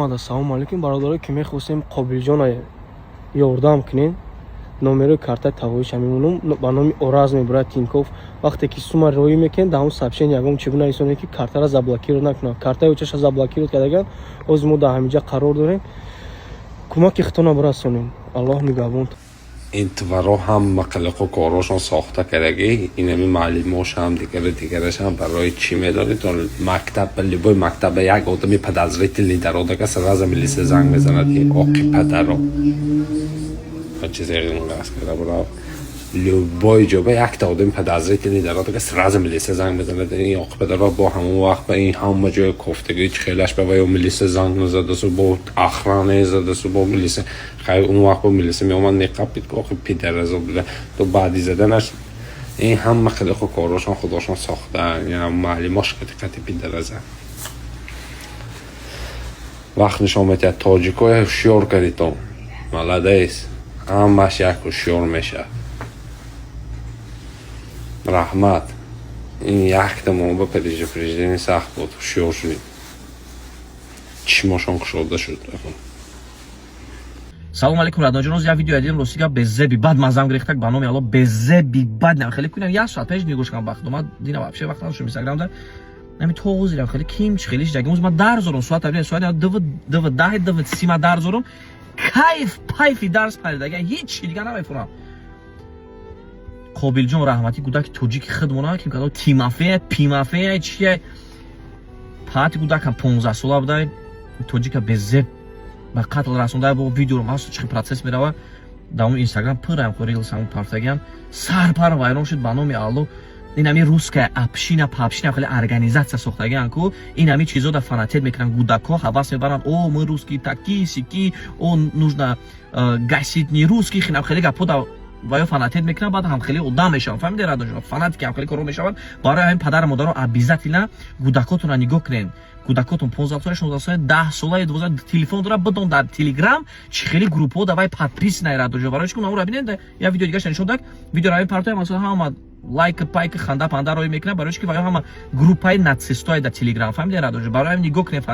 омада. Салом алейкум бародаро ки мехостем Қобилҷона ёрдам кунен. Номери карта тавоиш мемонам ба номи Ораз мебурад Тинков. Вақте ки сума роӣ мекунед дар он сообщение ягон чӣ бинависонед ки картаро заблокировать накунад. Картаи учаша заблокировать кардаган оз мо дар ҳаминҷа қарор дорем. Кӯмаки хитона бирасонем. Аллоҳ нигоҳбон. این تورا هم مقلق و کاراشون ساخته کرده این همی معلماش هم دیگرش هم برای چی میداره تا مکتب بلیبای مکتب یک آدمی پدازریتی لیدراده که سر از ملیس زنگ میزند این آقی پدر رو چیزی اون قصد کرده برای لیبای جابه یک تا آدمی پدازریتی لیدراده که سر از ملیس زنگ میزند این آقی پدر رو با همون وقت به این همه جای کفتگی خیلش به وی ملیس زنگ نزده سو با اخرانه زده سو با ملیس خیلی اون وقت با ملیس می آمد نقاب بید که آقی پیدر رزا بوده تو بعدی زدنش این هم خیلی کاراشان خداشان ساخته یعنی معلماش کتی پیدر رزا وقت نشان میتید تاجیکای هوشیار کردی تو ملدهیست همش یک هوشیار میشه رحمت این یک تمام با پریجدین سخت بود هوشیار شدیم چشماشان کشوده شد салом алейкум радоҷоноз я видео дидем ростига беззеби бад мазам гирехтак ба номи алло беззеби бад нам хеле кунам я соат пеш нигош кам вақт дома дина вообще вақт надошум инстаграм да нами тоғузирам хеле ким чи хелиш ҷагимуз ма дарзорум соат абия соат дв даҳи дв сима дарзорум кайф пайфи дарс пайдага ҳеҷ чӣ дига намефурам Қобилҷон раҳмати гудаки тоҷики хидмона ким кадо тимафея пимафея чие пати гудакам 15 сола будай тоҷика беззеб ба қатл расонда бо видео маст чӣ процесс мерава дар он инстаграм пырам корил сам партаган сарпар вайрон шуд ба номи алло ин ами русская община папшина хеле организация сохтаган ку ин ами чизо да фанатет мекунан гудако ҳавас мебаранд о мы русский таки сики о нужно гасить не русский хинам хеле гапо да ваё фанатет мекунан баъд ҳам хеле одам мешаванд фаҳмиде радоҷон фанатики ҳам хеле коро мешаванд барои ҳамин падару модаро обязательно гудакотонро нигоҳ кунед кӯдакотон 15 сола 16 сола 10 сола 12 телефон дора бидон дар телеграм чӣ хеле группҳо давай подписнаи радоҷон барои чӣ кунам бинед я видео дигаша нишон дак видео равин партоя масола ҳама лайк пайк ханда панда рои мекунад барои чӣ ки ваё ҳама группаи нацистое дар телеграм фаҳмиде радоҷон барои ҳамин нигоҳ кунед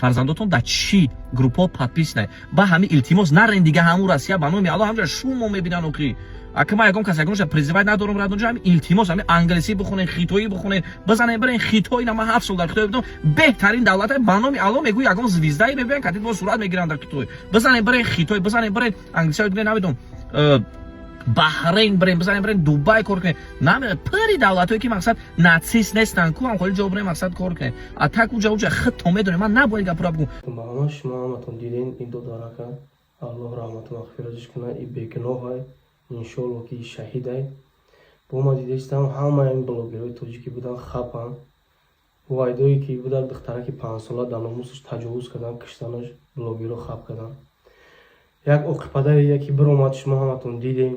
фарзандотон дар чӣ группҳо подписнай ба ҳамин илтимос нарен дига ҳамун россия ба номи алло ҳамҷа шумо мебинан оқӣ акма ягон кас ягонша призивай надорум радоҷон ҳамин илтимос ҳамин англисӣ бихонед хитоӣ бихонед бизанед барен хитоӣ нама 7 сол дар хитоӣ будам беҳтарин давлата ба номи алло мегӯ ягон звездаи мебиён катид бо сурат мегиранд дар хитоӣ бизанед барен хитоӣ бизанед барен англисӣ гӯед намедонам баҳрейн барен бизанед барен дубай кор кунед наме пари давлатое ки мақсад нацист нестанд ку ҳамхоли ҷо барен мақсад кор кунед атак уҷа уҷа хитто медонем ман набояд гапура бигум ба ҳама шумо ҳаматон диден ин додарака аллоҳ раҳмату мағфиратш кунад и бегуноҳай иншоалло ки шаҳидай бо ма дидестам ҳама ин блогерои тоҷикӣ будан хапан вайдое ки будак духтараки 5 сола дар номусаш таҷовуз кардан киштанаш блогеро хап кардан як оқипадаре яки биромад шумо ҳаматон дидем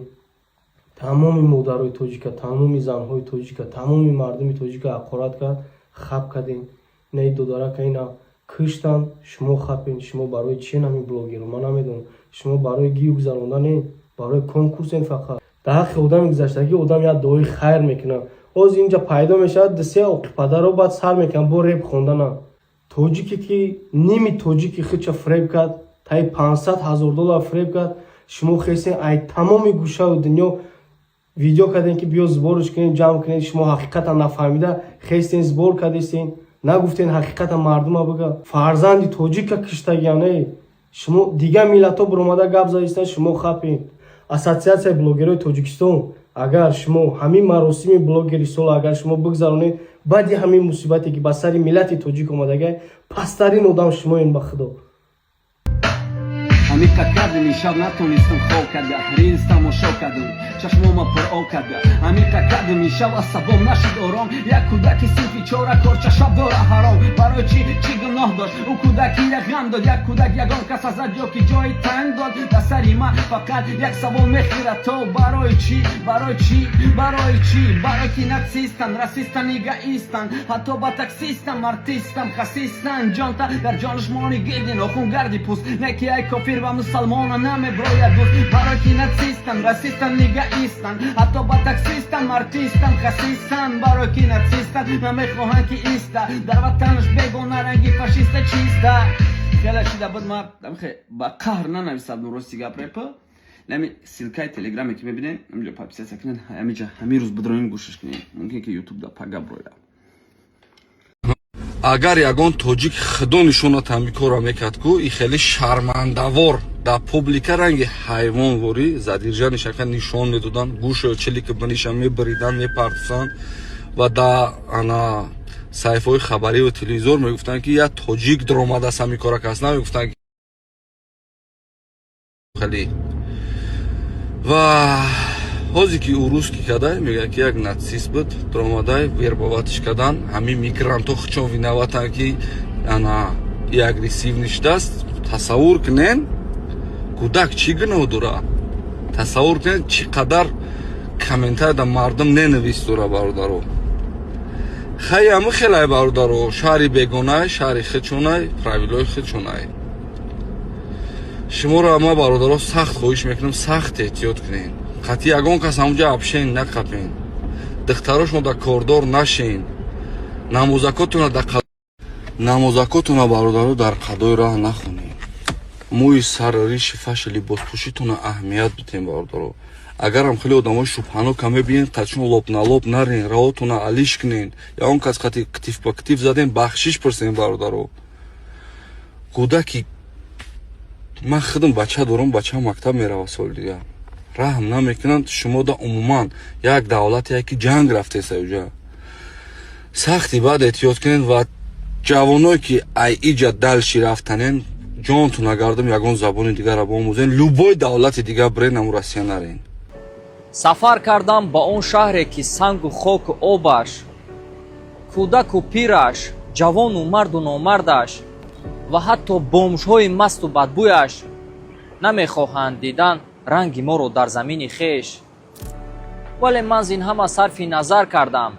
тамоми модарои тоҷика тамоми занҳои тоҷика тамоми мардуми тоҷика ҳақорат кард хап кардем наи додарака ина киштан шумо хапен шумо барои чӣ нами блогеро ман намедонам шумо барои гию гузаронданен барои конкурсен фақат дар ҳаққи одами гузаштагӣ одам як дуои хайр мекунад оз инҷа пайдо мешавад дисе оқипадаро баъд сар мекунад бо реп хонданам тоҷике ки ними тоҷики хича фреб кард таи $500,000 фреб кард шумо хестен ай тамоми гӯшаи дунё видео кардем ки биё зборш кунем ҷамъ кунем шумо ҳақиқатан нафаҳмида хестен збор кардестен нагуфтен ҳақиқатан мардума бига фарзанди тоҷика киштагиане шумо дига миллато биромада гап задистан шумо хапен ассотсиатсияи блогерои тоҷикистон агар шумо ҳамин маросими блогери сола агар шумо бигзаронед баъди ҳамин мусибате ки ба сари миллати тоҷик омадага пасттарин одам шумоен ба худо Амика кардем шаб натонистам хол карда рилс тамошо кардем чашмома пуро карда амика кардем шаб асабом нашид ором як кӯдаки синфи чора корча шаб дора ҳаром барои чӣ гуноҳ дошт ӯ кӯдаки як ғам дод як кӯдак ягон кас азад ё ки ҷои танг дод ба сари ман фақат як савол мехӯрад то барои чӣ барои ки нацистан расистан эгоистан ҳатто ба таксистам артистам хасистан ҷонта дар ҷонишмони гирди нохун гарди пӯст неки ай кофир ба мусалмона намеброяд дӯст барои ки нацистан расистан эгоистан ҳатто ба таксистам артистам хасистан барои ки нацистан намехоҳанд ки иста дар ватанаш бегона ранги фашиста чиста خیلی چیزا بود ما با قهر ننویسد نورستی گپرپا نمی سیلکای تلگرامی که میبینین همینجا پاپیسه سکنن همینجا همین روز بدرین گوشش کنین ممکن که یوتیوب دا پاگا برویلا агар ягон тоҷик худо нишонатам мекора мекард ку и хеле шармандавор дар публика ранги ҳайвонворӣ задирҷани шака нишон медодан гӯшо чилик бниша мебаридан мепартусанд ва дар ана сайфҳои хабарию телевизор мегуфтанд ки я тоҷик даромада аст ҳамин кора кас намегуфтанд хеле ва ҳозир ки ӯ русский кадай мегӯяд ки як нацист буд даромадай вербоватиш кардан ҳамин мигрантҳо хучон виноватанд ки ана и агрессивни шудааст тасаввур кунен кӯдак чӣ гуноҳ дорад тасаввур кунен чӣ қадар комментария дар мардум ненавист дорад бародаро хай ҳамин хелай бародаро шаҳри бегонай шаҳри хичонай правилои хичонай шуморо ҳама бародаро сахт хоҳиш мекунам сахт эҳтиёт кунед қатъи ягон кас ҳамонҷа абшен нақапен духтарошон дар кордор нашен намозакотона бародаро дар қадои роҳ нахонед мӯи сар риши фаши либоспӯшитона аҳамият бидем бародаро агарам хеле одамои шубҳанока мебинед қачон лобналоб нарен раҳотона алиш кунен ё он кас қати ктиф ба ктиф задем бахшиш пурсен бародаро кӯдаки ман худам бача дорам бача мактаб мерава соли дигар раҳм намекунанд шумо да умуман як давлате ки ҷанг рафтеса уҷа сахти баъд эҳтиёт кунед ва ҷавоное ки ай иҷа далши рафтанен ҷонтон агардам ягон забони дигарро бомӯзен любой давлати дигар брен аму россия нарен сафар кардам ба он шаҳре ки сангу хоку обаш кӯдаку пираш ҷавону марду номардаш ва ҳатто бомшҳои масту бадбӯяш намехоҳанд дидан ранги моро дар замини хеш вале ман зин ҳама сарфи назар кардам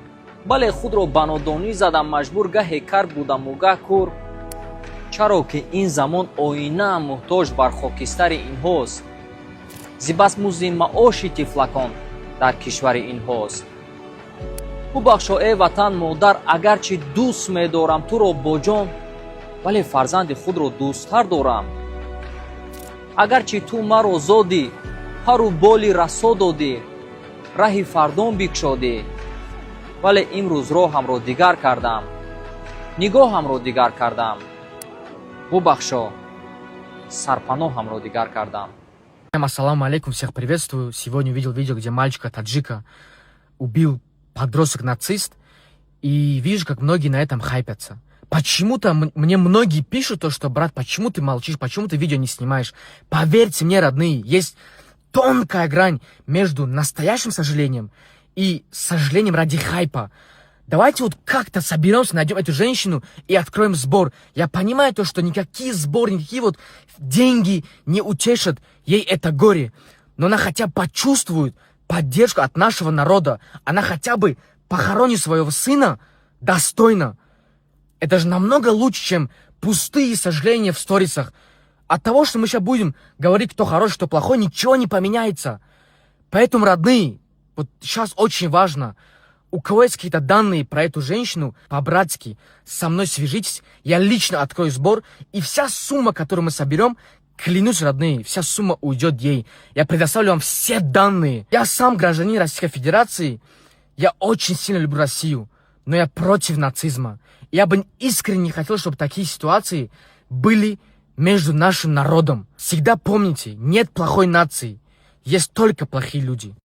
бале худро ба нодонӣ задам маҷбур гаҳе кар будаму гаҳ кур чаро ки ин замон оинаам муҳтоҷ бар хокистари инҳост зибасмузи маоши тифлакон дар кишвари инҳост бубахшо э ватан модар агарчи дӯст медорам туро бо ҷон вале фарзанди худро дӯсттар дорам агарчи ту маро зодӣ ҳару боли расо додӣ раҳи фардон бикушодӣ вале имрӯз роҳамро дигар кардам нигоҳамро дигар кардам бубахшо сарпаноҳамро дигар кардам. Ассаламу алейкум, всех приветствую. Сегодня увидел видео, где мальчика-таджика убил подросток-нацист. И вижу, как многие на этом хайпятся. Почему-то мне многие пишут то, что, брат, почему ты молчишь, почему ты видео не снимаешь? Поверьте мне, родные, есть тонкая грань между настоящим сожалением и сожалением ради хайпа. Давайте вот как-то соберемся, найдем эту женщину и откроем сбор. Я понимаю то, что никакие сборы, никакие вот деньги не утешат ей это горе. Но она хотя бы почувствует поддержку от нашего народа. Она хотя бы похоронит своего сына достойно. Это же намного лучше, чем пустые сожаления в сторисах. От того, что мы сейчас будем говорить, кто хороший, кто плохой, ничего не поменяется. Поэтому, родные, вот сейчас очень важно, у кого есть какие-то данные про эту женщину, по-братски, со мной свяжитесь, я лично открою сбор, и вся сумма, которую мы соберем, клянусь, родные, вся сумма уйдет ей. Я предоставлю вам все данные. Я сам гражданин Российской Федерации, я очень сильно люблю Россию, но я против нацизма. Я бы искренне хотел, чтобы такие ситуации были между нашим народом. Всегда помните, нет плохой нации, есть только плохие люди.